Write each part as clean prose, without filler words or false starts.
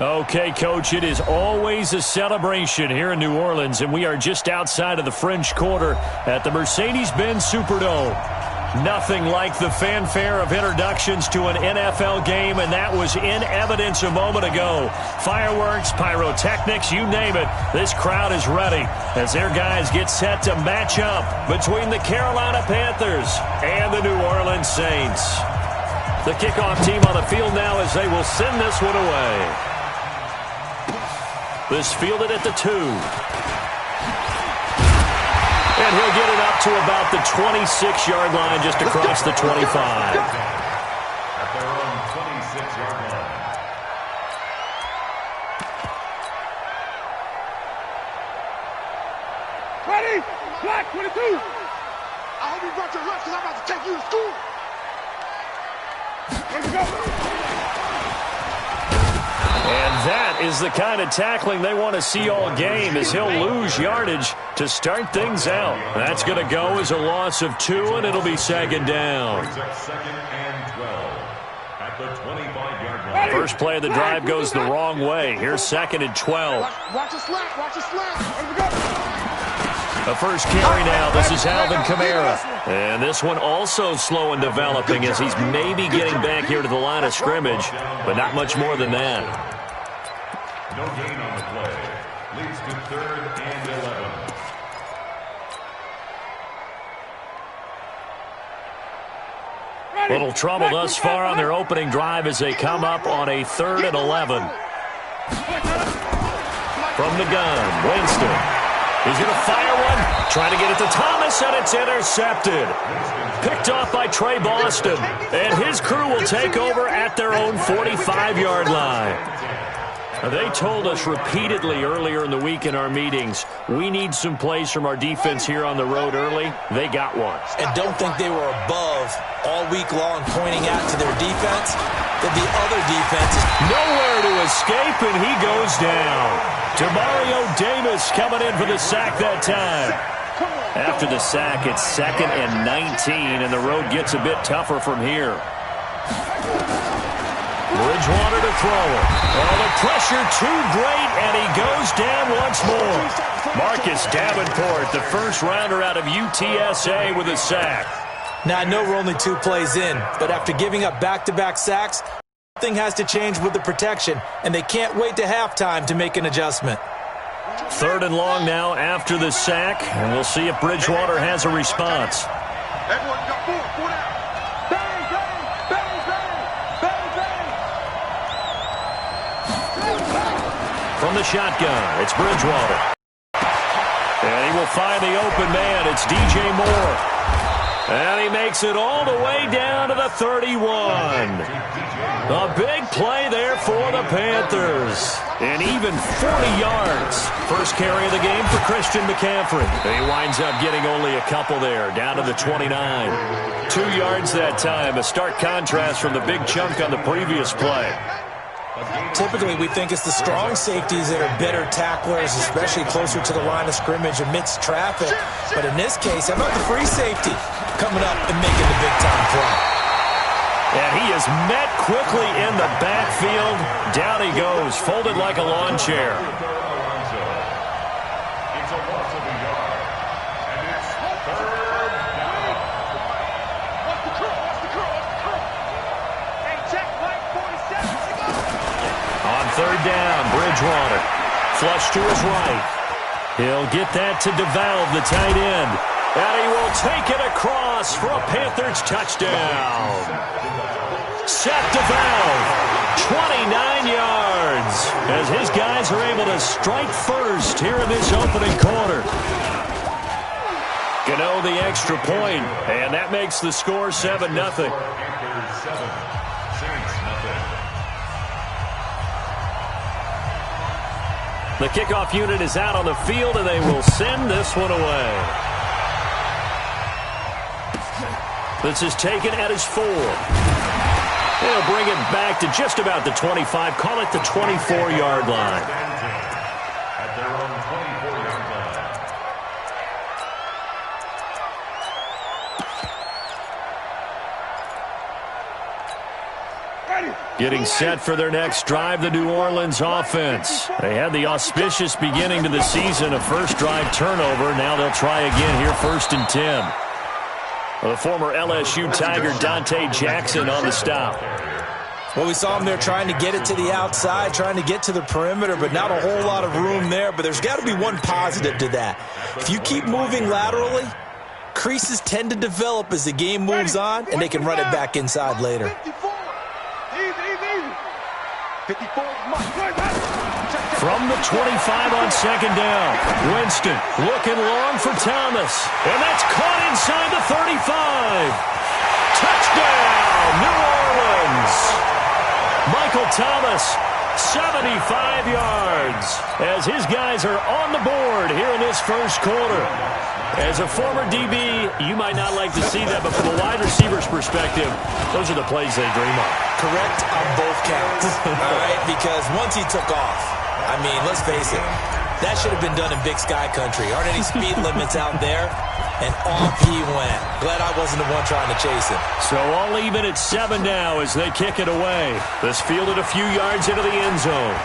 Okay, Coach, it is always a celebration here in New Orleans, and we are just outside of the French Quarter at the Mercedes-Benz Superdome. Nothing like the fanfare of introductions to an NFL game, and that was in evidence a moment ago. Fireworks, pyrotechnics, you name it. This crowd is ready as their guys get set to match up between the Carolina Panthers and the New Orleans Saints. The kickoff team on the field now as they will send this one away. This fielded at the 2. And he'll get it up to about the 26-yard line, just across the 25. At their own 26-yard line. Ready? Black 22. I hope you brought your lunch because I'm about to take you to school. Let's go. And that is the kind of tackling they want to see all game, as he'll lose yardage to start things out. That's going to go as a loss of 2, and it'll be second down. Second and 12 at the 25-yard line. First play of the drive goes the wrong way. Here's second and 12. Watch the slap. Watch the slap. Let's go. The first carry now. This is Alvin Kamara. And this one also slow in developing as he's maybe getting back here to the line of scrimmage, but not much more than that. No gain on the play. Leads to 3rd and 11. Little trouble thus far on their opening drive as they come up on a 3rd and 11. From the gun, Winston. He's going to fire one, trying to get it to Thomas, and it's intercepted. Picked off by Trey Boston, and his crew will take over at their own 45-yard line. They told us repeatedly earlier in the week in our meetings, we need some plays from our defense here on the road early. They got one. And don't think they were above all week long pointing out to their defense that the other defense is nowhere to escape, and he goes down. Demario Davis coming in for the sack that time. After the sack, it's 2nd and 19, and the road gets a bit tougher from here. Bridgewater to throw it. Oh, the pressure too great, and he goes down once more. Marcus Davenport, the first rounder out of UTSA, with a sack. Now, I know we're only 2 plays in, but after giving up back-to-back sacks, something has to change with the protection, and they can't wait to halftime to make an adjustment. 3rd and long now after the sack, and we'll see if Bridgewater has a response. Everyone got 4 down. Bang, bang, bang, bang, bang, bang. From the shotgun, it's Bridgewater. And he will find the open man. It's DJ Moore. And he makes it all the way down to the 31. A big play there for the Panthers. And even 40 yards. First carry of the game for Christian McCaffrey. He winds up getting only a couple there, down to the 29. 2 yards that time, a stark contrast from the big chunk on the previous play. Typically, we think it's the strong safeties that are better tacklers, especially closer to the line of scrimmage amidst traffic. But in this case, how about the free safety coming up and making the big-time play? And he is met quickly in the backfield. Down he goes, folded like a lawn chair. It's a loss of a yard, and it's 3rd down. What's the curl? What's the curl? What's the curl? Hey, check Mike 47. On 3rd down, Bridgewater. Flush to his right. He'll get that to DeValve, the tight end. And he will take it across for a Panthers touchdown. Seth DeValve, 29 yards, as his guys are able to strike first here in this opening quarter. Gano the extra point, and that makes the score 7-0. Panthers 7, Saints nothing. The kickoff unit is out on the field, and they will send this one away. This is taken at his 4. They'll bring it back to just about the 25. Call it the 24-yard line. At their own 24-yard line. Ready. Getting set for their next drive, the New Orleans offense. They had the auspicious beginning to the season, a first drive turnover. Now they'll try again here, 1st and 10. The former LSU Tiger Dante Jackson on the stop. Well, we saw him there trying to get it to the outside, trying to get to the perimeter, but not a whole lot of room there. But there's got to be one positive to that. If you keep moving laterally, creases tend to develop as the game moves on, and they can run it back inside later. 54. Easy. 54. From the 25 on 2nd down. Winston looking long for Thomas. And that's caught inside the 35. Touchdown, New Orleans. Michael Thomas, 75 yards, as his guys are on the board here in this first quarter. As a former DB, you might not like to see that, but from a wide receiver's perspective, those are the plays they dream of. Correct on both counts, all right? Because once he took off, I mean, let's face it, that should have been done in Big Sky Country. Aren't any speed limits out there? And off he went. Glad I wasn't the one trying to chase him. So all even at 7 now as they kick it away. This fielded a few yards into the end zone.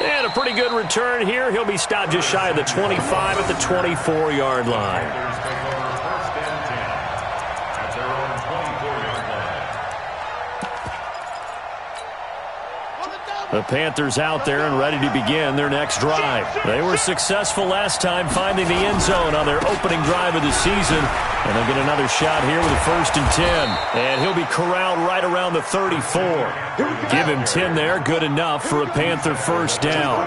And a pretty good return here. He'll be stopped just shy of the 25 at the 24-yard line. The Panthers out there and ready to begin their next drive. They were successful last time finding the end zone on their opening drive of the season. And they'll get another shot here with a 1st and 10. And he'll be corralled right around the 34. Give him 10 there. Good enough for a Panther first down.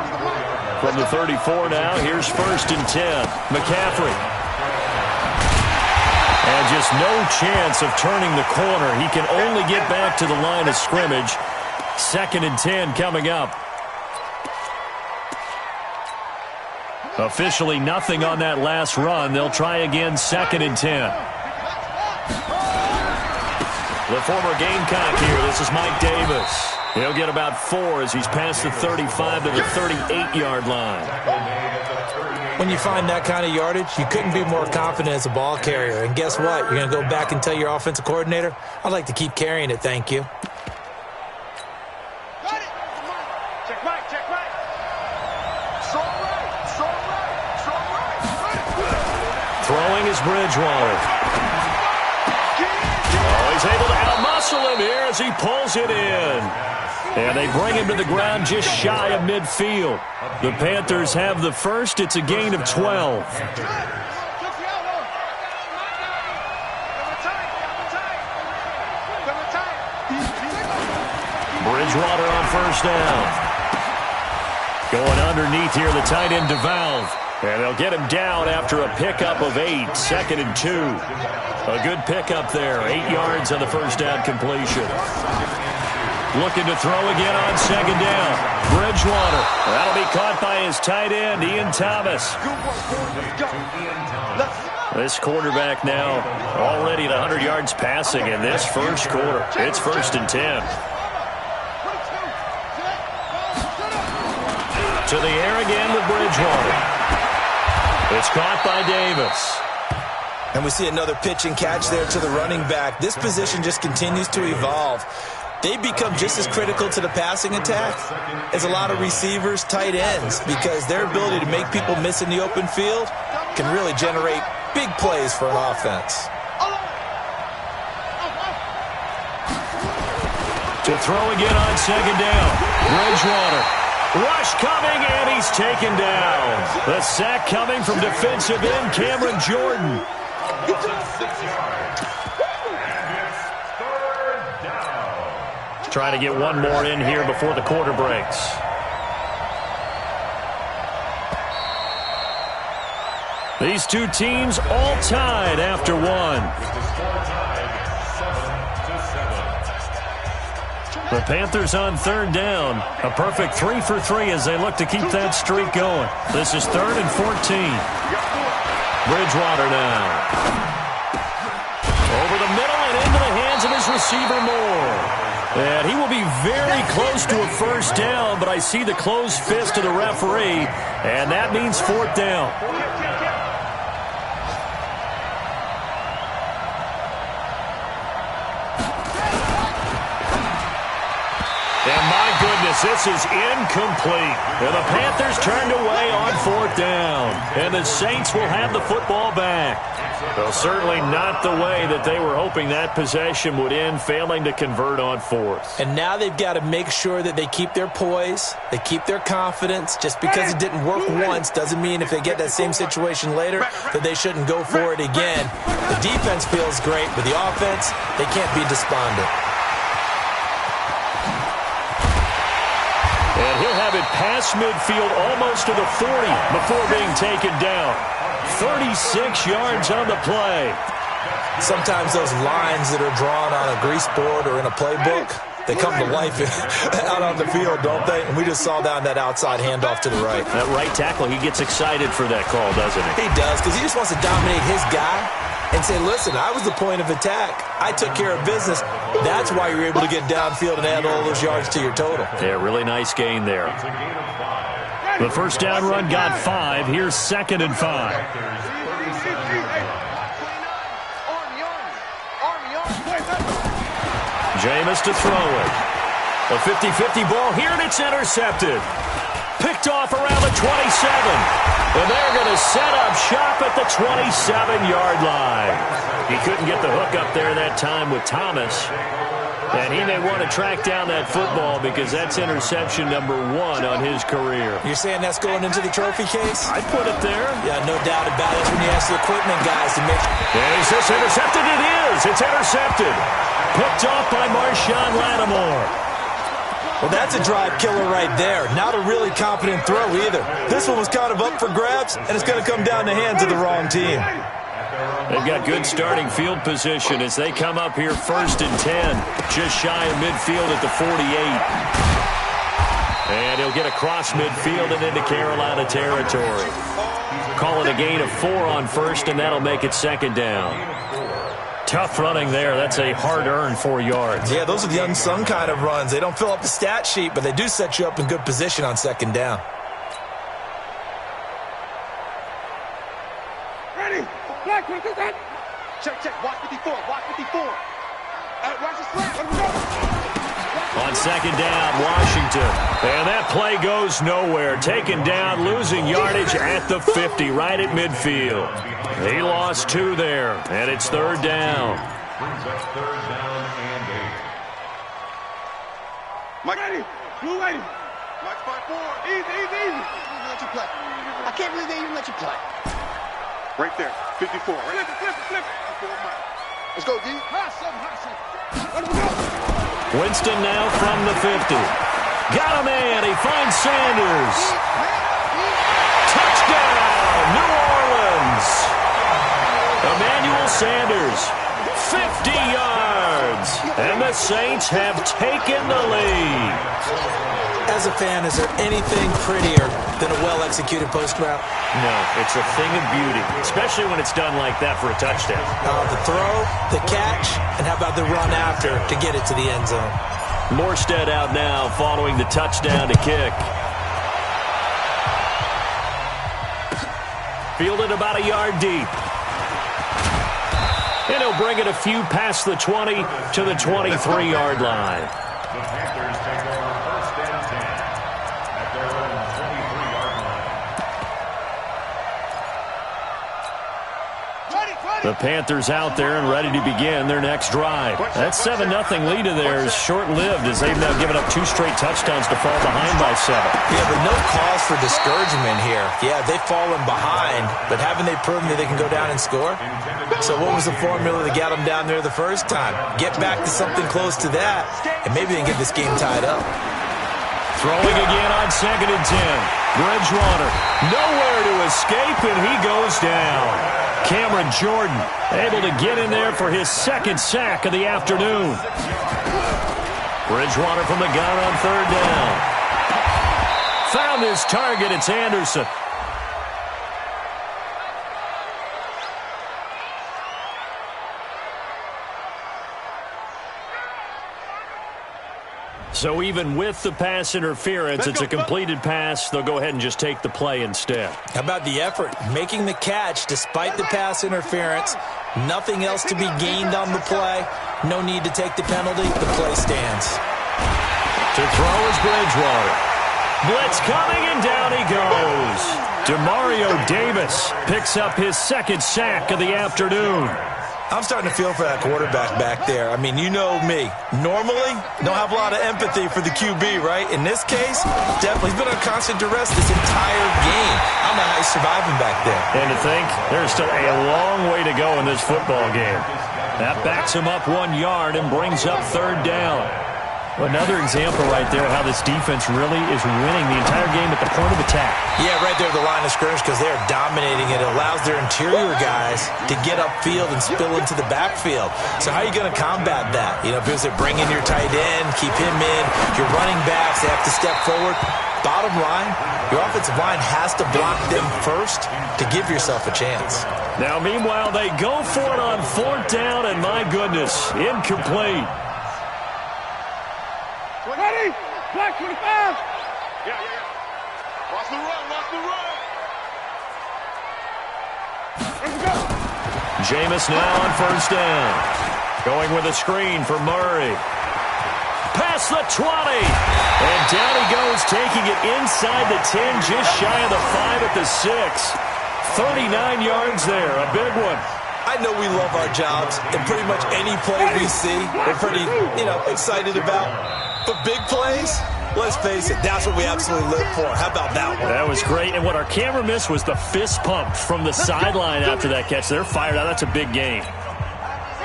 From the 34 now, here's 1st and 10. McCaffrey. And just no chance of turning the corner. He can only get back to the line of scrimmage. 2nd and 10 coming up. Officially nothing on that last run. They'll try again, 2nd and 10. The former Gamecock here. This is Mike Davis. He'll get about 4 as he's past the 35 to the 38-yard line. When you find that kind of yardage, you couldn't be more confident as a ball carrier. And guess what? You're going to go back and tell your offensive coordinator, I'd like to keep carrying it, thank you. Throwing is Bridgewater. Oh, he's able to outmuscle him here as he pulls it in. And they bring him to the ground just shy of midfield. The Panthers have the first. It's a gain of 12. Bridgewater on 1st down. Going underneath here, the tight end DeValve. And they'll get him down after a pickup of 8, 2nd and 2. A good pickup there, 8 yards on the first down completion. Looking to throw again on 2nd down. Bridgewater. That'll be caught by his tight end, Ian Thomas. This quarterback now already at 100 yards passing in this first quarter. It's 1st and 10. To the air again with Bridgewater. It's caught by Davis. And we see another pitch and catch there to the running back. This position just continues to evolve. They become just as critical to the passing attack as a lot of receivers, tight ends, because their ability to make people miss in the open field can really generate big plays for an offense. To throw again on 2nd down. Bridgewater. Rush coming, and he's taken down. The sack coming from defensive end Cameron Jordan. Trying to get one more in here before the quarter breaks. These two teams all tied after one. The Panthers on 3rd down. A perfect 3 for 3 as they look to keep that streak going. This is 3rd and 14. Bridgewater now. Over the middle and into the hands of his receiver Moore. And he will be very close to a first down, but I see the closed fist of the referee, and that means 4th down. as this is incomplete. And the Panthers turned away on 4th down. And the Saints will have the football back. Well, certainly not the way that they were hoping that possession would end, failing to convert on 4th. And now they've got to make sure that they keep their poise, they keep their confidence. Just because it didn't work once doesn't mean if they get that same situation later that they shouldn't go for it again. The defense feels great, but the offense, they can't be despondent. And he'll have it past midfield almost to the 40 before being taken down. 36 yards on the play. Sometimes those lines that are drawn on a grease board or in a playbook, they come to life out on the field, don't they? And we just saw down that outside handoff to the right. That right tackle, he gets excited for that call, doesn't he? He does, because he just wants to dominate his guy and say, listen, I was the point of attack. I took care of business. That's why you're able to get downfield and add all those yards to your total. Yeah, really nice gain there. The first down run got 5. Here's 2nd and 5. Jameis to throw it. A 50-50 ball here, and it's intercepted. Picked off around the 27. And they're going to set up shop at the 27-yard line. He couldn't get the hook up there that time with Thomas. And he may want to track down that football because that's interception number 1 on his career. You're saying that's going into the trophy case? I'd put it there. Yeah, no doubt about it. That's when you ask the equipment guys to make... And is this intercepted? It is. It's intercepted. Picked off by Marshawn Lattimore. Well, that's a drive killer right there. Not a really competent throw either. This one was kind of up for grabs, and it's going to come down the hands of the wrong team. They've got good starting field position as they come up here 1st and 10. Just shy of midfield at the 48. And he'll get across midfield and into Carolina territory. Call it a gain of 4 on 1st, and that'll make it 2nd down. Tough running there. That's a hard-earned 4 yards. Yeah, those are the unsung kind of runs. They don't fill up the stat sheet, but they do set you up in good position on 2nd down. Ready? Black, check. Watch 54. Watch 54. Watch the slap. Let him go. On 2nd down, Washington. And that play goes nowhere. Taken down, losing yardage at the 50, right at midfield. He lost 2 there, and it's 3rd down. Brings up 3rd down and 8. Mike, ready. Blue lady. Mike 5-4. Easy. Let you play. I can't believe they even let you play. Right there. 54. Right? Flip it. Let's go, D. High seven. Let him go. Winston now from the 50. Got a man. He finds Sanders. Touchdown, New Orleans. Emmanuel Sanders, 50 yards. And the Saints have taken the lead. As a fan, is there anything prettier than a well-executed post route? No, it's a thing of beauty, especially when it's done like that for a touchdown. The throw, the catch, and how about the run after to get it to the end zone? Morstead out now following the touchdown to kick. Fielded about a yard deep. And he'll bring it a few past the 20 to the 23-yard line. The Panthers take over 1st and 10 at their own 23-yard line. The Panthers out there and ready to begin their next drive. That 7-0 lead of theirs is short-lived as they've now given up 2 straight touchdowns to fall behind by 7. Yeah, but no cause for discouragement here. Yeah, they've fallen behind, but haven't they proven that they can go down and score? So what was the formula that got them down there the first time? Get back to something close to that, and maybe they can get this game tied up. Throwing again on 2nd and 10. Bridgewater nowhere to escape, and he goes down. Cameron Jordan able to get in there for his 2nd sack of the afternoon. Bridgewater from the gun on 3rd down. Found his target. It's Anderson. So even with the pass interference, it's a completed pass. They'll go ahead and just take the play instead. How about the effort? Making the catch despite the pass interference. Nothing else to be gained on the play. No need to take the penalty. The play stands. To throw is Bridgewater. Blitz coming, and down he goes. Demario Davis picks up his second sack of the afternoon. I'm starting to feel for that quarterback back there. I mean, you know me. Normally, don't have a lot of empathy for the QB, right? In this case, definitely he's been on constant duress this entire game. I don't know how he's surviving back there. And to think, there's still a long way to go in this football game. That backs him up 1 yard and brings up third down. Another example right there how this defense really is winning the entire game at the point of attack. Yeah, right there at the line of scrimmage because they are dominating it. It allows their interior guys to get upfield and spill into the backfield. So how are you going to combat that? You know, because they bring in your tight end, keep him in. Your running backs, they have to step forward. Bottom line, your offensive line has to block them first to give yourself a chance. Now, meanwhile, they go for it on fourth down, and my goodness, incomplete. Ready? Black 25. Yeah. Watch the run. Let's go. Jameis now on first down. Going with a screen for Murray. Past the 20. And down he goes, taking it inside the 10, just shy of the 5 at the 6. 39 yards there, a big one. I know we love our jobs, and pretty much any play we see, we're pretty, excited about. But big plays, let's face it, that's what we absolutely live for. How about that one? That was great, and what our camera missed was the fist pump from the sideline after that catch. They're fired out. That's a big game.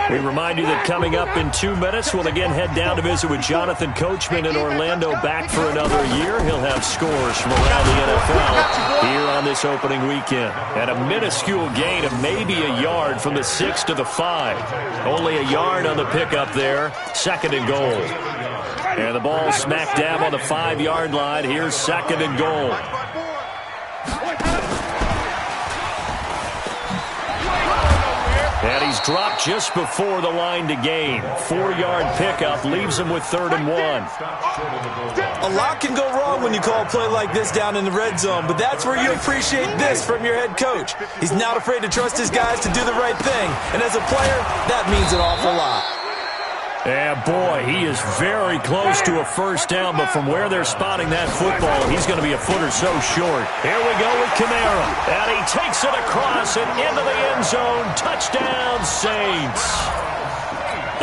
We remind you that coming up in 2 minutes, we'll again head down to visit with Jonathan Coachman in Orlando, back for another year. He'll have scores from around the NFL here on this opening weekend. And a minuscule gain of maybe a yard from the 6 to the 5. Only a yard on the pickup there. Second and goal. And the ball smack dab on the 5-yard line. Here's second and goal. And he's dropped just before the line to gain. 4-yard pickup leaves him with third and 1. A lot can go wrong when you call a play like this down in the red zone, but that's where you appreciate this from your head coach. He's not afraid to trust his guys to do the right thing, and as a player, that means an awful lot. And boy, he is very close to a first down, but from where they're spotting that football, he's going to be a foot or so short. Here we go with Kamara, and he takes it across and into the end zone. Touchdown, Saints.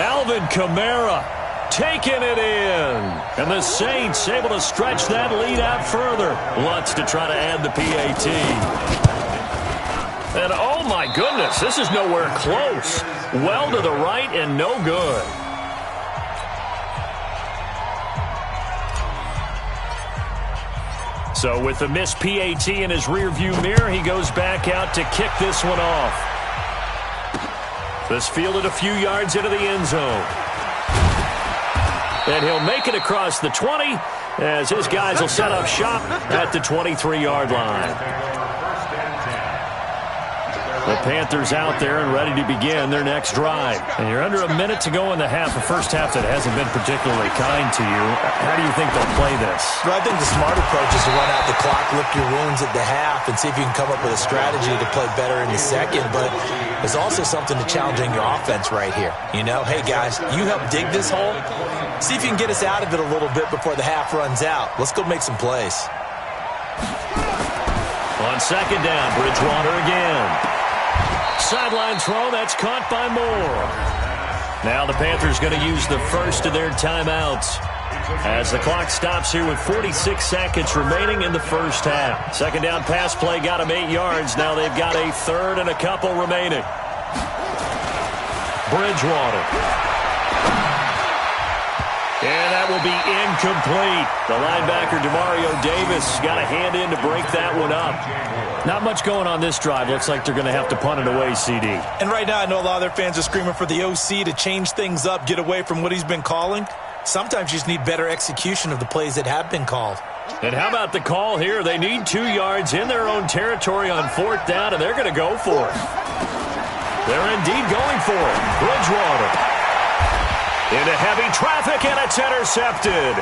Alvin Kamara taking it in, and the Saints able to stretch that lead out further. Lutz to try to add the PAT. And oh my goodness, this is nowhere close. Well to the right and no good. So with the missed PAT in his rearview mirror, he goes back out to kick this one off. This fielded a few yards into the end zone. And he'll make it across the 20 as his guys will set up shop at the 23-yard line. The Panthers out there and ready to begin their next drive. And you're under a minute to go in the half, a first half that hasn't been particularly kind to you. How do you think they'll play this? Well, I think the smart approach is to run out the clock, lick your wounds at the half, and see if you can come up with a strategy to play better in the second. But there's also something to challenging your offense right here. You know, hey, guys, you help dig this hole. See if you can get us out of it a little bit before the half runs out. Let's go make some plays. On second down, Bridgewater again. Sideline throw, that's caught by Moore. Now the Panthers going to use the first of their timeouts as the clock stops here with 46 seconds remaining in the first half. Second down pass play got them 8 yards. Now they've got a third and a couple remaining. Bridgewater. And that will be incomplete. The linebacker, Demario Davis, got a hand in to break that one up. Not much going on this drive. Looks like they're going to have to punt it away, CD. And right now, I know a lot of their fans are screaming for the OC to change things up, get away from what he's been calling. Sometimes you just need better execution of the plays that have been called. And how about the call here? They need 2 yards in their own territory on fourth down, and they're going to go for it. They're indeed going for it. Bridgewater. Into heavy traffic, and it's intercepted.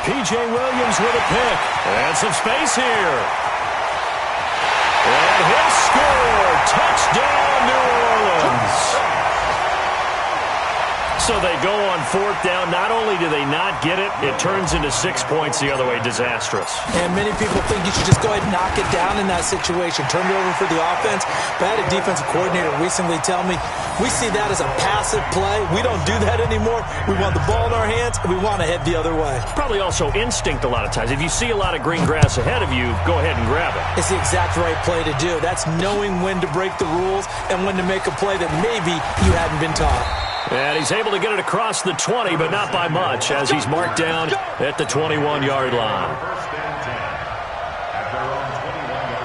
P.J. Williams with a pick. And some space here. And he'll score. Touchdown, New Orleans. So they go on 4th down. Not only do they not get it, it turns into 6 points the other way. Disastrous. And many people think you should just go ahead and knock it down in that situation. Turn it over for the offense. But I had a defensive coordinator recently tell me, we see that as a passive play. We don't do that anymore. We want the ball in our hands, and we want to head the other way. Probably also instinct a lot of times. If you see a lot of green grass ahead of you, go ahead and grab it. It's the exact right play to do. That's knowing when to break the rules and when to make a play that maybe you hadn't been taught. And he's able to get it across the 20, but not by much, as he's marked down at the 21-yard line. First and 10 at their own 21-yard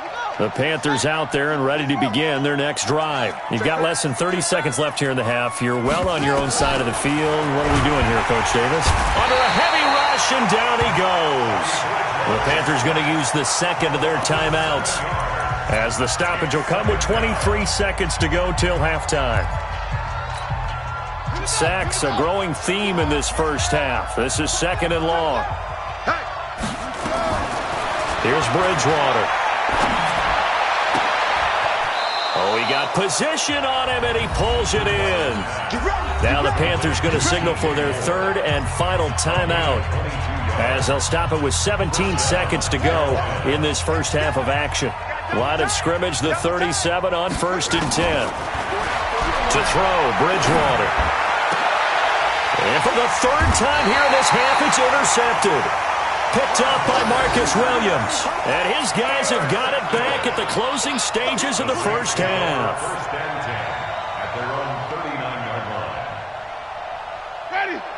line. The Panthers out there and ready to begin their next drive. You've got less than 30 seconds left here in the half. You're well on your own side of the field. What are we doing here, Coach Davis? Under a heavy rush, and down he goes. The Panthers going to use the second of their timeouts, as the stoppage will come with 23 seconds to go till halftime. Sacks, a growing theme in this first half. This is 2nd and long. Here's Bridgewater. Oh, he got position on him, and he pulls it in. Now the Panthers going to signal for their 3rd and final timeout, as they'll stop it with 17 seconds to go in this first half of action. Line of scrimmage, the 37 on 1st and 10. To throw, Bridgewater. And for the 3rd time here in this half, it's intercepted. Picked up by Marcus Williams. And his guys have got it back at the closing stages of the first half. First and 10 at their own 39-yard line.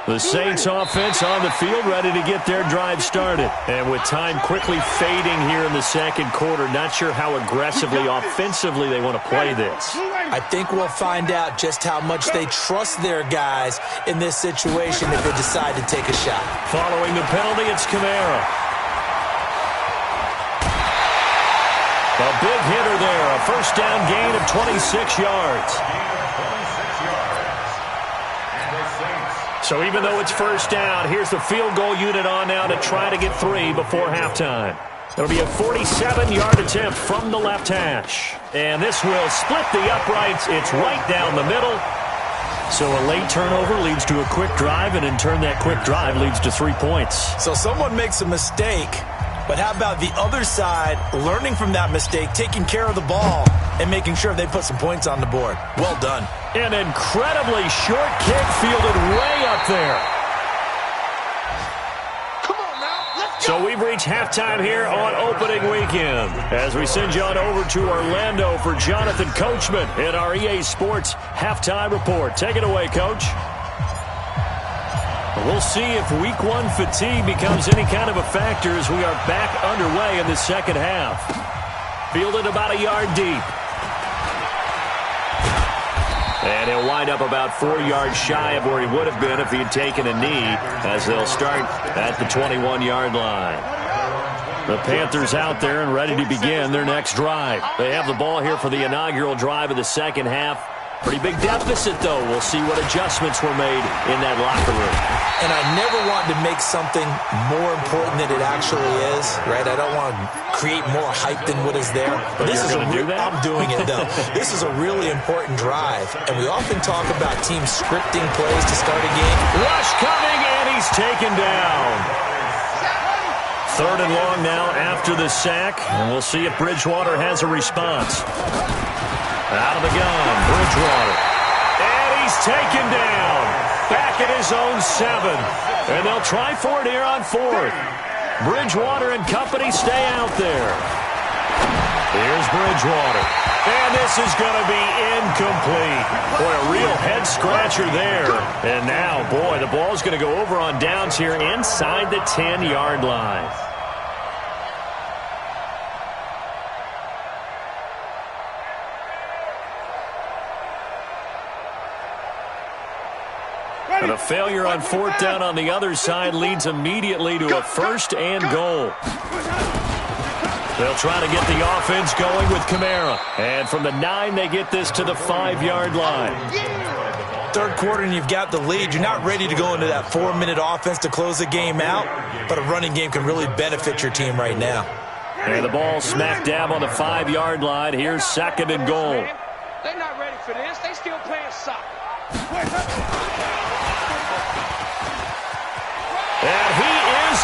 The Saints offense on the field, ready to get their drive started. And with time quickly fading here in the second quarter, not sure how aggressively, offensively they want to play this. I think we'll find out just how much they trust their guys in this situation if they decide to take a shot. Following the penalty, it's Kamara. A big hitter there, a first down gain of 26 yards. So even though it's first down, here's the field goal unit on now to try to get 3 before halftime. It'll be a 47-yard attempt from the left hash. And this will split the uprights. It's right down the middle. So a late turnover leads to a quick drive, and in turn that quick drive leads to 3 points. So someone makes a mistake, but how about the other side learning from that mistake, taking care of the ball, and making sure they put some points on the board? Well done. An incredibly short kick fielded way up there. Come on now, let's go. So we've reached halftime here on opening weekend, as we send you on over to Orlando for Jonathan Coachman in our EA Sports Halftime Report. Take it away, Coach. We'll see if Week 1 fatigue becomes any kind of a factor as we are back underway in the second half. Fielded about a yard deep. And he'll wind up about 4 yards shy of where he would have been if he had taken a knee, as they'll start at the 21-yard line. The Panthers out there and ready to begin their next drive. They have the ball here for the inaugural drive of the second half. Pretty big deficit, though. We'll see what adjustments were made in that locker room. And I never want to make something more important than it actually is, right? I don't want to create more hype than what is there. But this is going to do that? I'm doing it, though. This is a really important drive, and we often talk about teams scripting plays to start a game. Rush coming, and he's taken down. 3rd and long now after the sack, and we'll see if Bridgewater has a response. Out of the gun, Bridgewater. And he's taken down. Back at his own 7. And they'll try for it here on 4th. Bridgewater and company stay out there. Here's Bridgewater. And this is going to be incomplete. Boy, a real head-scratcher there. And now, boy, the ball's going to go over on downs here inside the 10-yard line. And a failure on 4th down on the other side leads immediately to a 1st and goal. They'll try to get the offense going with Kamara. And from the 9, they get this to the 5-yard line. 3rd quarter and you've got the lead. You're not ready to go into that 4-minute offense to close the game out, but a running game can really benefit your team right now. And the ball smack dab on the 5-yard line. Here's 2nd and goal. They're not ready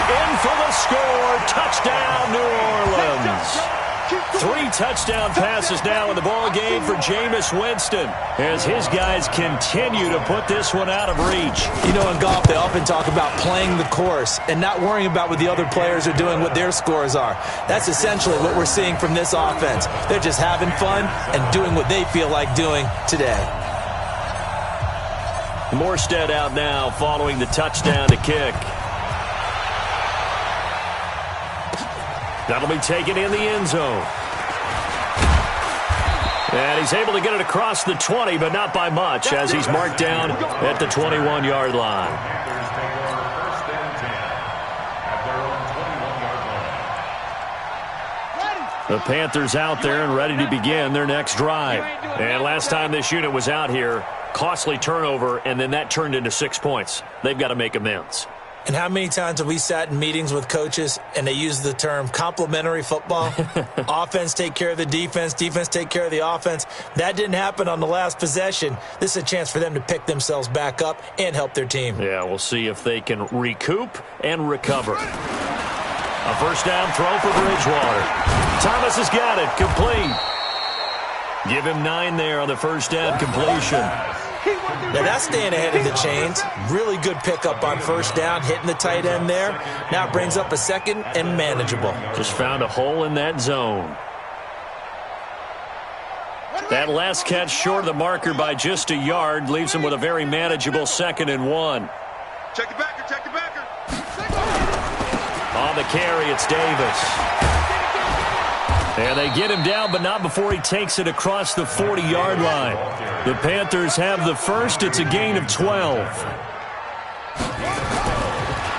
in for the score. Touchdown, New Orleans. 3 touchdown passes now in the ball game for Jameis Winston as his guys continue to put this one out of reach. You know, in golf, they often talk about playing the course and not worrying about what the other players are doing, what their scores are. That's essentially what we're seeing from this offense. They're just having fun and doing what they feel like doing today. Morstead out now following the touchdown to kick. That'll be taken in the end zone. And he's able to get it across the 20, but not by much, as he's marked down at the 21-yard line. The Panthers out there and ready to begin their next drive. And last time this unit was out here, costly turnover, and then that turned into 6 points. They've got to make amends. And how many times have we sat in meetings with coaches and they use the term complementary football? Offense take care of the defense, defense take care of the offense. That didn't happen on the last possession. This is a chance for them to pick themselves back up and help their team. Yeah, we'll see if they can recoup and recover. A first down throw for Bridgewater. Thomas has got it, complete. Give him 9 there on the first down completion. Now that's staying ahead of the chains. Really good pickup on first down, hitting the tight end there. Now it brings up a second and manageable. Just found a hole in that zone. That last catch short of the marker by just a yard leaves him with a very manageable 2nd and 1. Check the backer, check the backer. On the carry, it's Davis. And they get him down, but not before he takes it across the 40-yard line. The Panthers have the first. It's a gain of 12.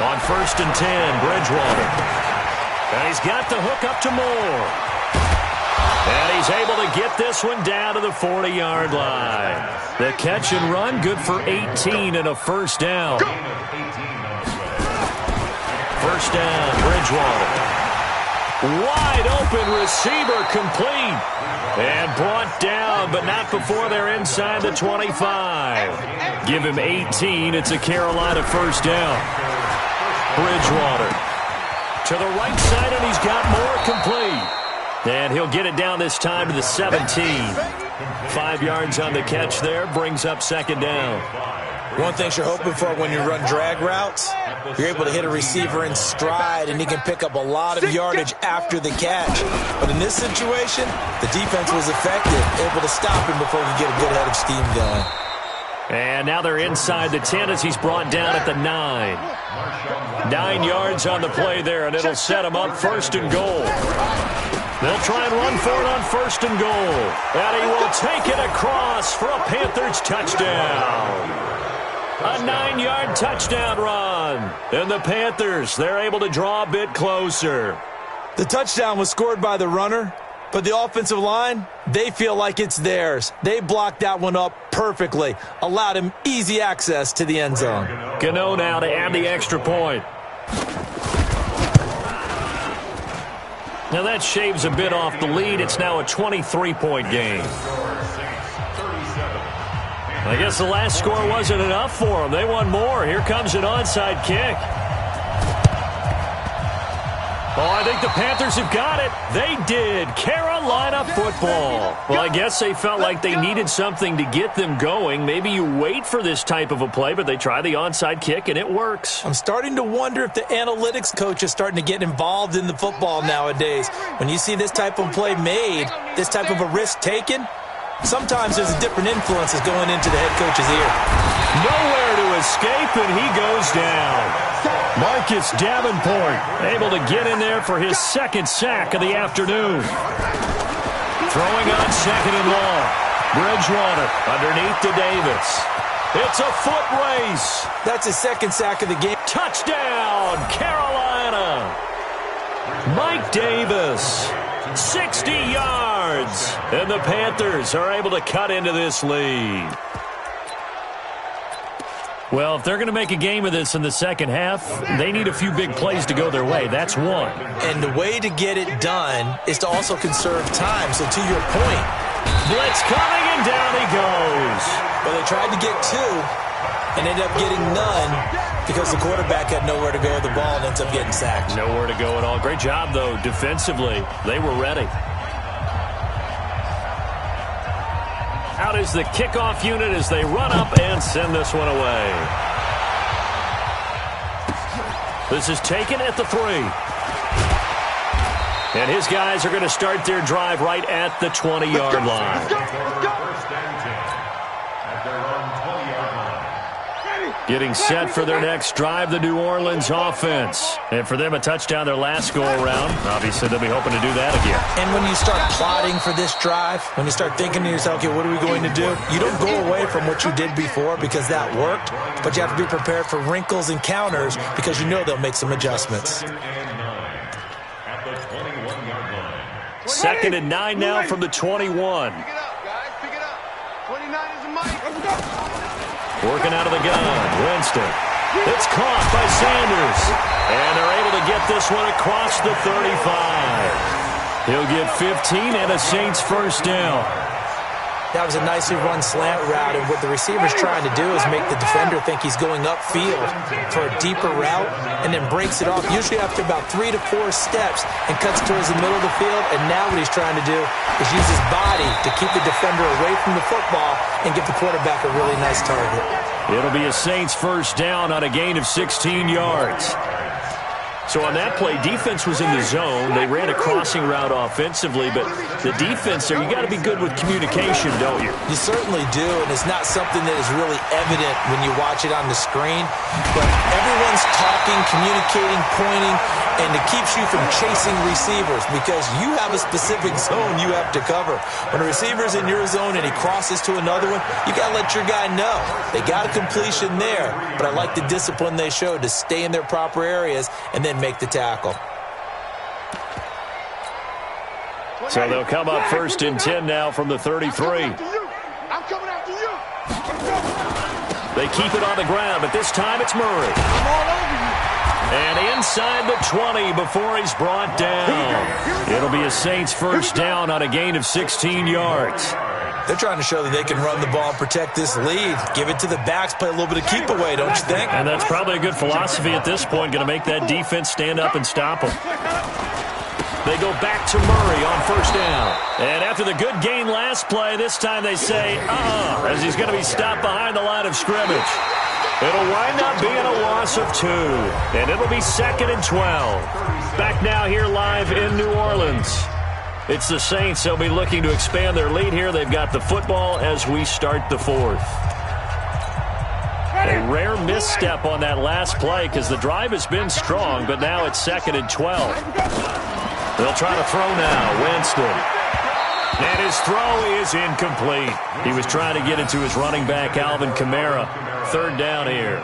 On first and 10, Bridgewater. And he's got the hook up to Moore. And he's able to get this one down to the 40-yard line. The catch and run, good for 18 and a first down. First down, Bridgewater. Wide open receiver, complete. And brought down, but not before they're inside the 25. Give him 18. It's a Carolina first down. Bridgewater to the right side, and he's got more, complete. And he'll get it down this time to the 17. 5 yards on the catch there, brings up second down. One thing you're hoping for when you run drag routes, you're able to hit a receiver in stride, and he can pick up a lot of yardage after the catch. But in this situation, the defense was effective, able to stop him before he could get a good head of steam going. And now they're inside the 10 as he's brought down at the 9. 9 yards on the play there, and it'll set him up first and goal. They'll try and run for it on first and goal. And he will take it across for a Panthers touchdown. A 9-yard touchdown run. And the Panthers, they're able to draw a bit closer. The touchdown was scored by the runner, but the offensive line, they feel like it's theirs. They blocked that one up perfectly, allowed him easy access to the end zone. Gano now to add the extra point. Now that shaves a bit off the lead. It's now a 23-point game. I guess the last score wasn't enough for them. They want more. Here comes an onside kick. Oh, I think the Panthers have got it. They did. Carolina football. Well, I guess they felt like they needed something to get them going. Maybe you wait for this type of a play, but they try the onside kick, and it works. I'm starting to wonder if the analytics coach is starting to get involved in the football nowadays. When you see this type of play made, this type of a risk taken, sometimes there's a different influences going into the head coach's ear. Nowhere to escape, and he goes down. Marcus Davenport able to get in there for his second sack of the afternoon. Throwing on second and long. Bridgewater underneath to Davis. It's a foot race. That's his second sack of the game. Touchdown, Carolina. Mike Davis, 60 yards. And the Panthers are able to cut into this lead. Well, if they're going to make a game of this in the second half, they need a few big plays to go their way. That's one. And the way to get it done is to also conserve time. So to your point, blitz coming, and down he goes. Well, they tried to get two, and ended up getting none because the quarterback had nowhere to go with the ball and ends up getting sacked. Nowhere to go at all. Great job, though, defensively. They were ready. Out is the kickoff unit as they run up and send this one away. This is taken at the 3. And his guys are going to start their drive right at the 20-yard line. Getting set for their next drive, the New Orleans offense. And for them, a touchdown their last go-around. Obviously, they'll be hoping to do that again. And when you start plotting for this drive, when you start thinking to yourself, okay, what are we going to do? You don't go away from what you did before because that worked, but you have to be prepared for wrinkles and counters because you know they'll make some adjustmts. 2nd and 9 now from the 21. Pick it up, guys. Pick it up. 29 is the mic. Let's go. Working out of the gun, Winston. It's caught by Sanders. And they're able to get this one across the 35. He'll get 15 and a Saints first down. That was a nicely run slant route, and what the receiver's trying to do is make the defender think he's going upfield for a deeper route and then breaks it off, usually after about 3 to 4 steps, and cuts towards the middle of the field. And now what he's trying to do is use his body to keep the defender away from the football and give the quarterback a really nice target. It'll be a Saints first down on a gain of 16 yards. So on that play, defense was in the zone. They ran a crossing route offensively, but the defense there, you got to be good with communication, don't you? You certainly do, and it's not something that is really evident when you watch it on the screen. But everyone's talking, communicating, pointing, and it keeps you from chasing receivers because you have a specific zone you have to cover. When a receiver's in your zone and he crosses to another one, you got to let your guy know. They got a completion there, but I like the discipline they showed to stay in their proper areas and then make the tackle. So they'll come up 1st and 10 now from the 33. I'm coming after you. They keep it on the ground, but this time it's Murray. I'm all over you. And inside the 20 before he's brought down. It'll be a Saints first down on a gain of 16 yards. They're trying to show that they can run the ball and protect this lead. Give it to the backs, play a little bit of keep away, don't you think? And that's probably a good philosophy at this point, going to make that defense stand up and stop them. They go back to Murray on first down. And after the good gain last play, this time they say, as he's going to be stopped behind the line of scrimmage. It'll wind up being a loss of 2. And it'll be 2nd and 12. Back now here live in New Orleans. It's the Saints. They'll be looking to expand their lead here. They've got the football as we start the 4th. A rare misstep on that last play because the drive has been strong, but now it's 2nd and 12. They'll try to throw now. Winston. And his throw is incomplete. He was trying to get it to his running back, Alvin Kamara. 3rd down here.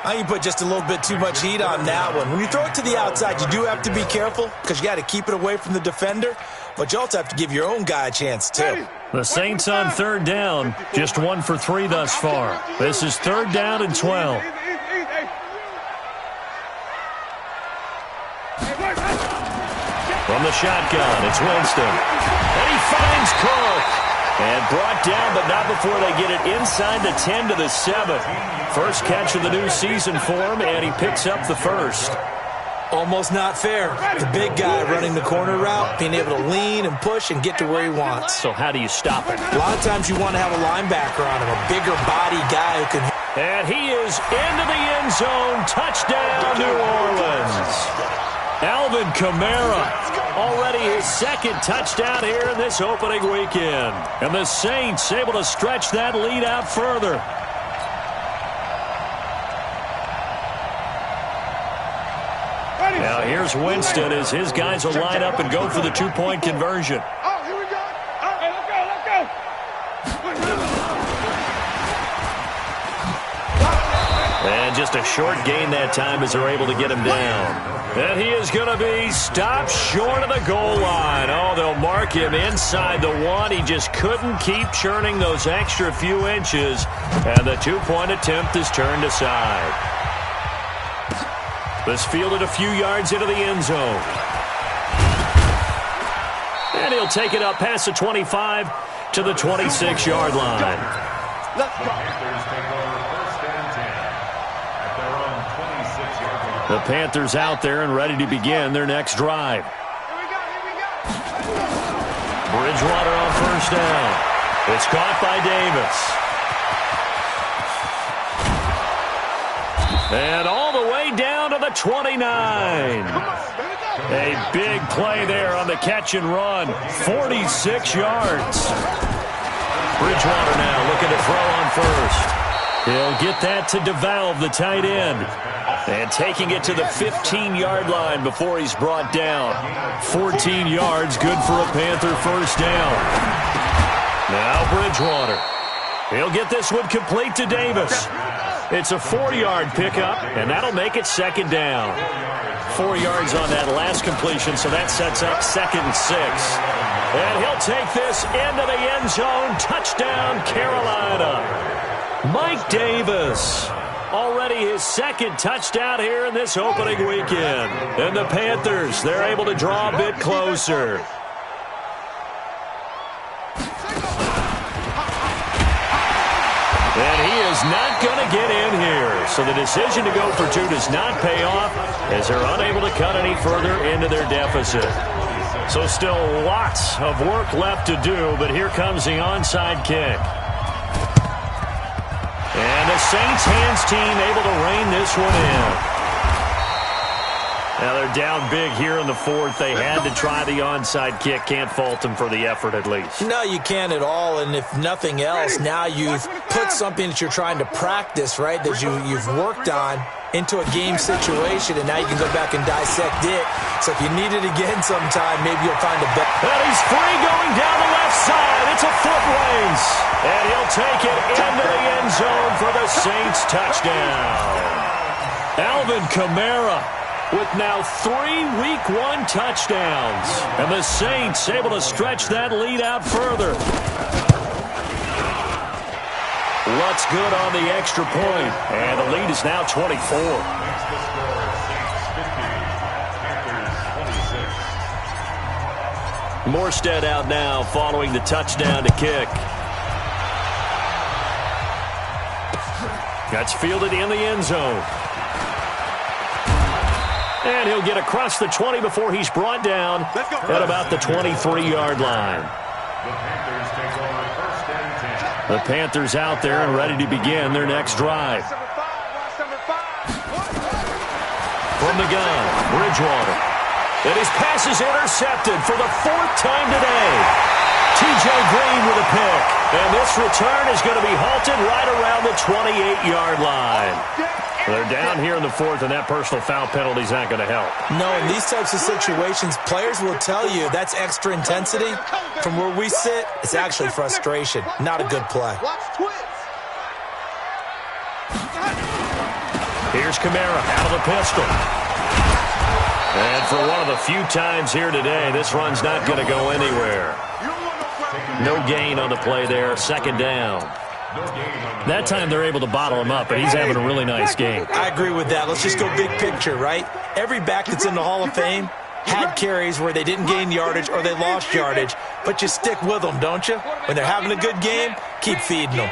I think you put just a little bit too much heat on that one. When you throw it to the outside, you do have to be careful because you got to keep it away from the defender, but you also have to give your own guy a chance, too. The Saints on 3rd down, just 1 for 3 thus far. This is 3rd down and 12. From the shotgun, it's Winston. And he finds Cook. And brought down, but not before they get it inside the 10 to the 7. First catch of the new season for him, and he picks up the first. Almost not fair. The big guy running the corner route, being able to lean and push and get to where he wants. So how do you stop it? A lot of times you want to have a linebacker on him, a bigger body guy who can... And he is into the end zone. Touchdown, New Orleans. Alvin Kamara. Already his 2nd touchdown here in this opening weekend. And the Saints able to stretch that lead out further. Now here's Winston as his guys will line up and go for the 2-point conversion. Oh, here we go. Hey, let's go. And just a short gain that time as they're able to get him down. And he is going to be stopped short of the goal line. Oh, they'll mark him inside the 1. He just couldn't keep churning those extra few inches. And the 2-point attempt is turned aside. This fielded a few yards into the end zone. And he'll take it up past the 25 to the 26-yard line. Let's go. Panthers take over 1st and 10. The Panthers out there and ready to begin their next drive. Bridgewater on first down. It's caught by Davis. And all the way down to the 29. A big play there on the catch and run. 46 yards. Bridgewater now looking to throw on first. He'll get that to DeValve, the tight end. And taking it to the 15-yard line before he's brought down. 14 yards, good for a Panther first down. Now Bridgewater. He'll get this one complete to Davis. It's a 4-yard pickup, and that'll make it second down. 4 yards on that last completion, so that sets up 2nd and 6. And he'll take this into the end zone. Touchdown, Carolina. Mike Davis. Already his 2nd touchdown here in this opening weekend. And the Panthers, they're able to draw a bit closer. And he is not going to get in here. So the decision to go for 2 does not pay off as they're unable to cut any further into their deficit. So still lots of work left to do, but here comes the onside kick. And the Saints hands team able to rein this one in. Now they're down big here in the 4th. They had to try the onside kick. Can't fault them for the effort at least. No, you can't at all. And if nothing else, now you've put something that you're trying to practice, right, that you've worked on into a game situation, and now you can go back and dissect it. So if you need it again sometime, maybe you'll find a better. And he's free going down the left side. It's a foot race. And he'll take it into the end zone for the Saints touchdown. Alvin Kamara with now 3 Week 1 touchdowns. And the Saints able to stretch that lead out further. What's good on the extra point? And the lead is now 24. Morstead out now following the touchdown to kick. That's fielded in the end zone. And he'll get across the 20 before he's brought down at about the 23-yard line. The Panthers out there and ready to begin their next drive. From the gun, Bridgewater. And his pass is intercepted for the 4th time today. T.J. Green with a pick. And this return is going to be halted right around the 28-yard line. They're down here in the 4th, and that personal foul penalty is not going to help. No, in these types of situations, players will tell you that's extra intensity. From where we sit, it's actually frustration. Not a good play. Here's Kamara out of the pistol. And for one of the few times here today, this run's not going to go anywhere. No gain on the play there. 2nd down. That time they're able to bottle him up, but he's having a really nice game. I agree with that. Let's just go big picture, right? Every back that's in the Hall of Fame had carries where they didn't gain yardage or they lost yardage, but you stick with them, don't you? When they're having a good game, keep feeding them.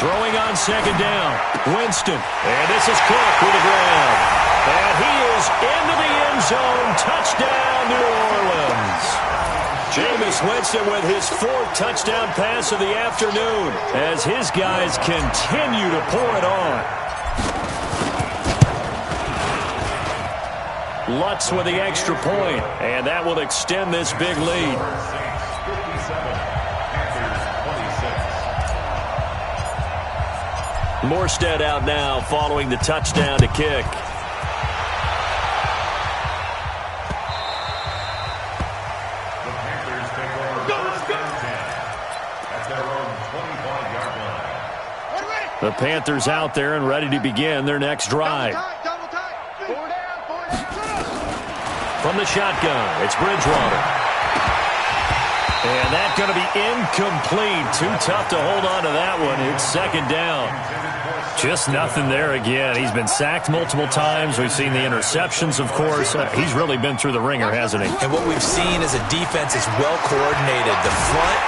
Throwing on 2nd down, Winston. And this is Cook with the grab. And he is into the end zone. Touchdown, New Orleans. Jameis Winston with his 4th touchdown pass of the afternoon as his guys continue to pour it on. Lutz with the extra point, and that will extend this big lead. Morstead out now following the touchdown to kick. The Panthers out there and ready to begin their next drive. From the shotgun, it's Bridgewater. And that's going to be incomplete. Too tough to hold on to that one. It's 2nd down. Just nothing there again. He's been sacked multiple times. We've seen the interceptions, of course. He's really been through the ringer, hasn't he? And what we've seen is a defense is well coordinated. The front.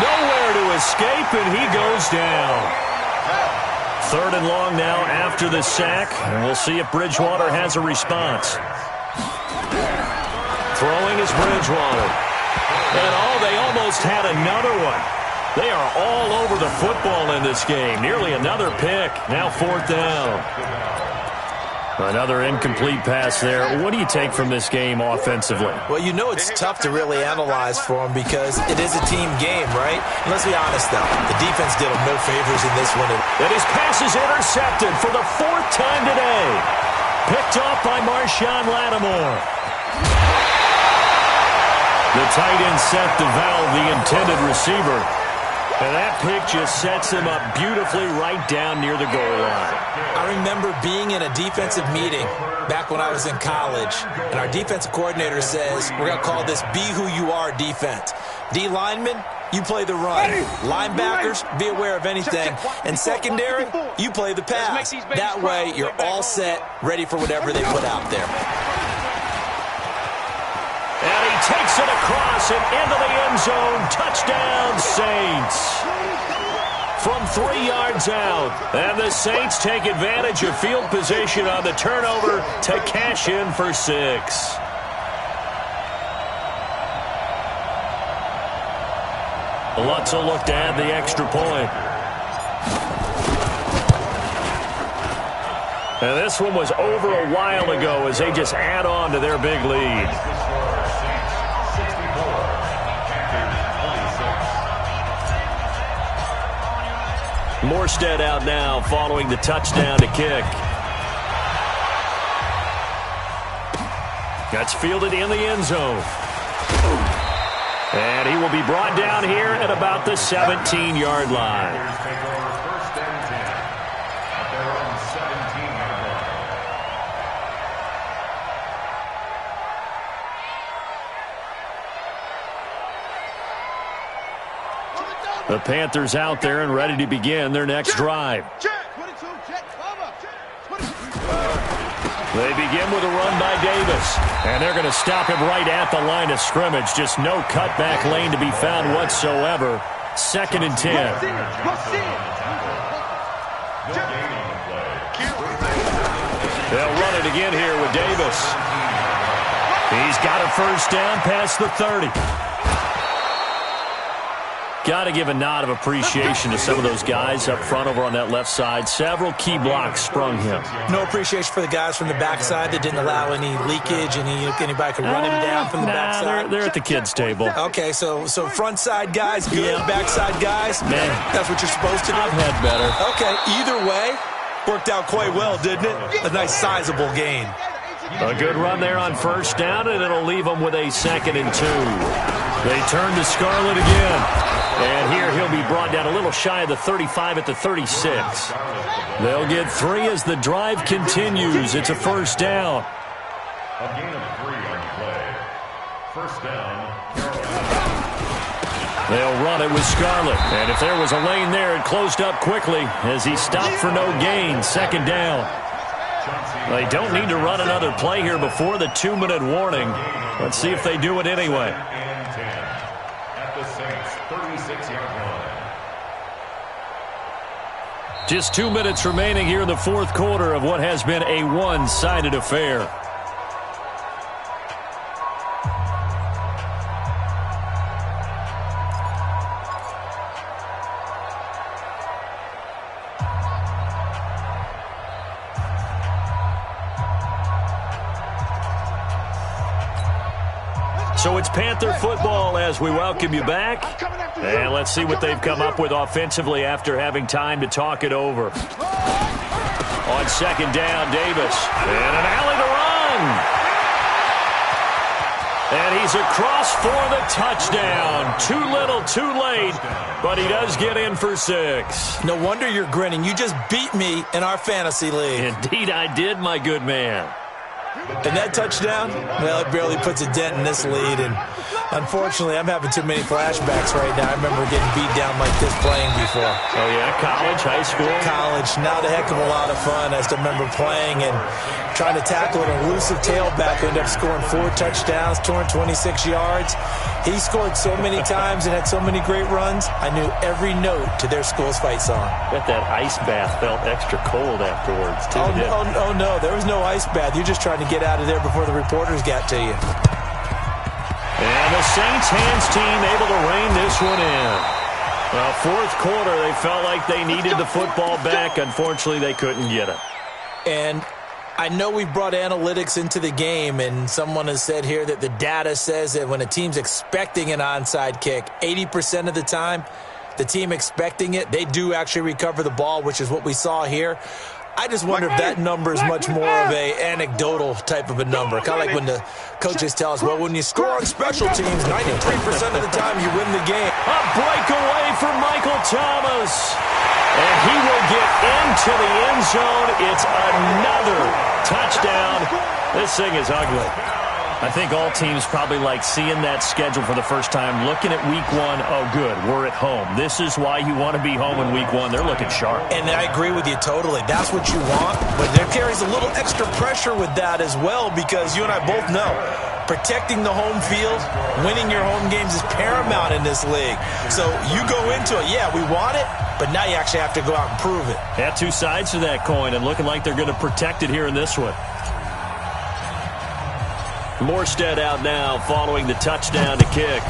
Nowhere to escape, and he goes down. 3rd and long now after the sack, and we'll see if Bridgewater has a response. Throwing is Bridgewater. And they almost had another one. They are all over the football in this game. Nearly another pick. Now 4th down. Another incomplete pass there. What do you take from this game offensively? Well, you know it's tough to really analyze for them because it is a team game, right? And let's be honest, though. The defense did them no favors in this one. And his pass is intercepted for the 4th time today. Picked off by Marshawn Lattimore. The tight end set to valve the intended receiver. And that pick just sets him up beautifully right down near the goal line. I remember being in a defensive meeting back when I was in college, and our defensive coordinator says, we're going to call this be who you are defense. D linemen, you play the run. Linebackers, be aware of anything. And secondary, you play the pass. That way, you're all set, ready for whatever they put out there. And he takes it across and into the end zone. Touchdown, Saints. From 3 yards out. And the Saints take advantage of field position on the turnover to cash in for 6. Lutz will look to add the extra point. And this one was over a while ago as they just add on to their big lead. Morstead out now following the touchdown to kick. That's fielded in the end zone. And he will be brought down here at about the 17-yard line. The Panthers out there and ready to begin their next drive. They begin with a run by Davis. And they're going to stop him right at the line of scrimmage. Just no cutback lane to be found whatsoever. 2nd and 10. They'll run it again here with Davis. He's got a 1st down past the 30. Got to give a nod of appreciation to some of those guys up front over on that left side. Several key blocks sprung him. No appreciation for the guys from the backside that didn't allow any leakage, and anybody could run him down from the backside. They're at the kids' table. Okay, so front side guys, good. Yeah. Backside guys, man, that's what you're supposed to do. I've had better. Okay, either way, worked out quite well, didn't it? A nice sizable gain. A good run there on 1st down, and it'll leave them with a 2nd and 2. They turn to Scarlett again. And here he'll be brought down a little shy of the 35 at the 36. They'll get 3 as the drive continues. It's a 1st down. A gain of 3 on the play. 1st down, Carolina. They'll run it with Scarlett. And if there was a lane there, it closed up quickly as he stopped for no gain. 2nd down. They don't need to run another play here before the 2-minute warning. Let's see if they do it anyway. Just 2 minutes remaining here in the 4th quarter of what has been a one-sided affair. So it's Panther football as we welcome you back. And let's see what they've come up with offensively after having time to talk it over. On 2nd down, Davis. And an alley to run. And he's across for the touchdown. Too little, too late. But he does get in for 6. No wonder you're grinning. You just beat me in our fantasy league. Indeed I did, my good man. And that touchdown, well, it barely puts a dent in this lead. And unfortunately, I'm having too many flashbacks right now. I remember getting beat down like this playing before. Oh, yeah? College, high school? College. Not a heck of a lot of fun. I still remember playing and trying to tackle an elusive tailback who ended up scoring 4 touchdowns, 226 yards. He scored so many times and had so many great runs, I knew every note to their school's fight song. Bet that ice bath felt extra cold afterwards, too. Oh, no. There was no ice bath. You're just trying to get out of there before the reporters got to you. And the Saints hands team able to rein this one in. Well, fourth quarter, they felt like they needed the football back. Unfortunately, they couldn't get it. And I know we brought analytics into the game, and someone has said here that the data says that when a team's expecting an onside kick, 80% of the time, the team expecting it, they do actually recover the ball, which is what we saw here. I just wonder if that number is much more of a anecdotal type of a number. Kind of like when the coaches tell us, well, when you score on special teams, 93% of the time you win the game. A breakaway for Michael Thomas. And he will get into the end zone. It's another touchdown. This thing is ugly. I think all teams probably like seeing that schedule for the first time, looking at week 1. Oh, good, we're at home. This is why you want to be home in week 1. They're looking sharp. And I agree with you totally. That's what you want. But there carries a little extra pressure with that as well, because you and I both know protecting the home field, winning your home games is paramount in this league. So you go into it, yeah, we want it, but now you actually have to go out and prove it. Yeah, 2 sides to that coin, and looking like they're going to protect it here in this one. Morstead out now following the touchdown to kick.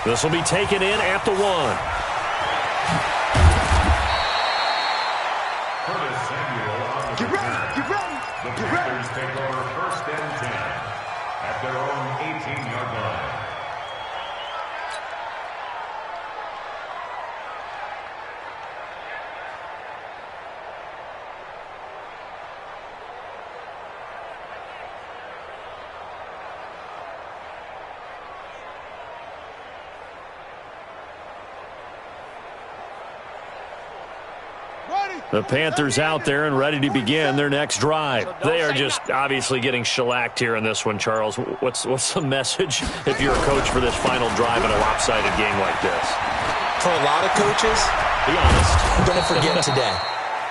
This will be taken in at the 1. Get ready, get ready, The get ready. Panthers take over 1st and 10 at their own 18-yard line. The Panthers out there and ready to begin their next drive. They are just obviously getting shellacked here in this one, Charles. What's the message if you're a coach for this final drive in a lopsided game like this? For a lot of coaches, be honest. Don't forget today.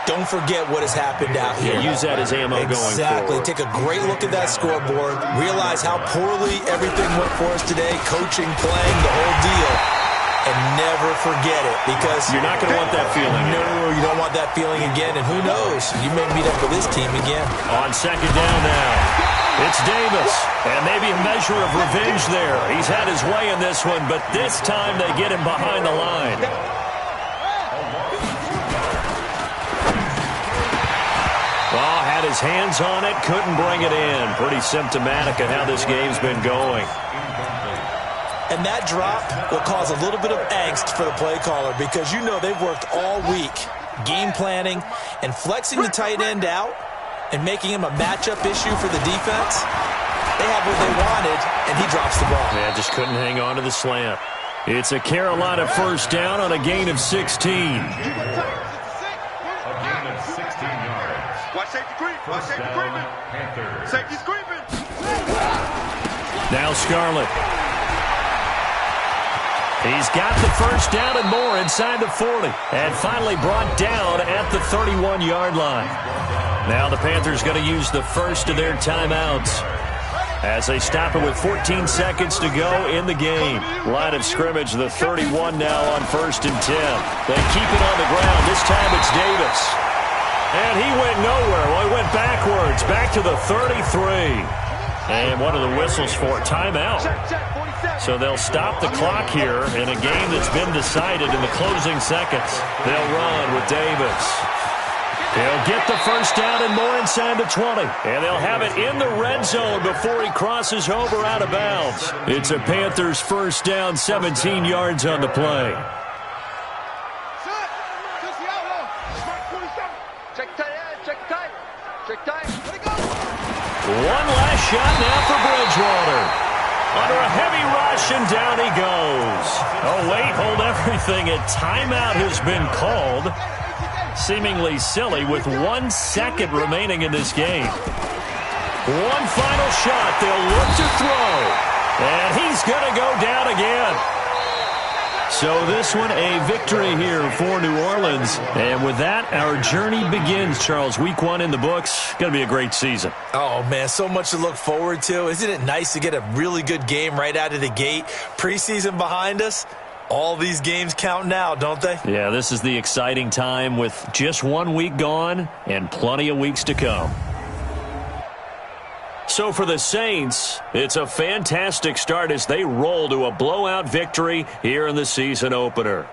Don't forget what has happened out here. Yeah, use that as ammo going forward. Exactly. Take a great look at that scoreboard. Realize how poorly everything went for us today. Coaching, playing, the whole deal. And never forget it, because you're not going to want that feeling. No, you don't want that feeling again. And who knows? You may meet up with this team again. On second down now, it's Davis. And maybe a measure of revenge there. He's had his way in this one, but this time they get him behind the line. Well, had his hands on it, couldn't bring it in. Pretty symptomatic of how this game's been going. And that drop will cause a little bit of angst for the play caller, because you know they've worked all week game planning and flexing the tight end out and making him a matchup issue for the defense. They have what they wanted, and he drops the ball. Yeah, just couldn't hang on to the slant. It's a Carolina first down on a gain of 16. A gain of 16 yards. Watch safety creep. Watch First safety down, creeping. Panthers. Safety's creeping. Now Scarlett. He's got the first down and more inside the 40. And finally brought down at the 31-yard line. Now the Panthers going to use the first of their timeouts as they stop it with 14 seconds to go in the game. Line of scrimmage, the 31 now on 1st and 10. They keep it on the ground. This time it's Davis. And he went nowhere. Well, he went backwards, back to the 33. And what are the whistles for? Timeout. So they'll stop the clock here in a game that's been decided in the closing seconds. They'll run with Davis. He'll get the first down and more inside the 20. And they'll have it in the red zone before he crosses over out of bounds. It's a Panthers first down, 17 yards on the play. One last shot now for Bridgewater. Under a heavy rush, and down he goes. Oh, wait, hold everything. A timeout has been called. seemingly silly with 1 second remaining in this game. One final shot. They'll look to throw. And he's going to go down again. So this one a victory here for New Orleans. And with that, our journey begins, Charles. Week 1 in the books. Going to be a great season. Oh, man, so much to look forward to. Isn't it nice to get a really good game right out of the gate? Preseason behind us. All these games count now, don't they? Yeah, this is the exciting time with just 1 week gone and plenty of weeks to come. So for the Saints, it's a fantastic start as they roll to a blowout victory here in the season opener.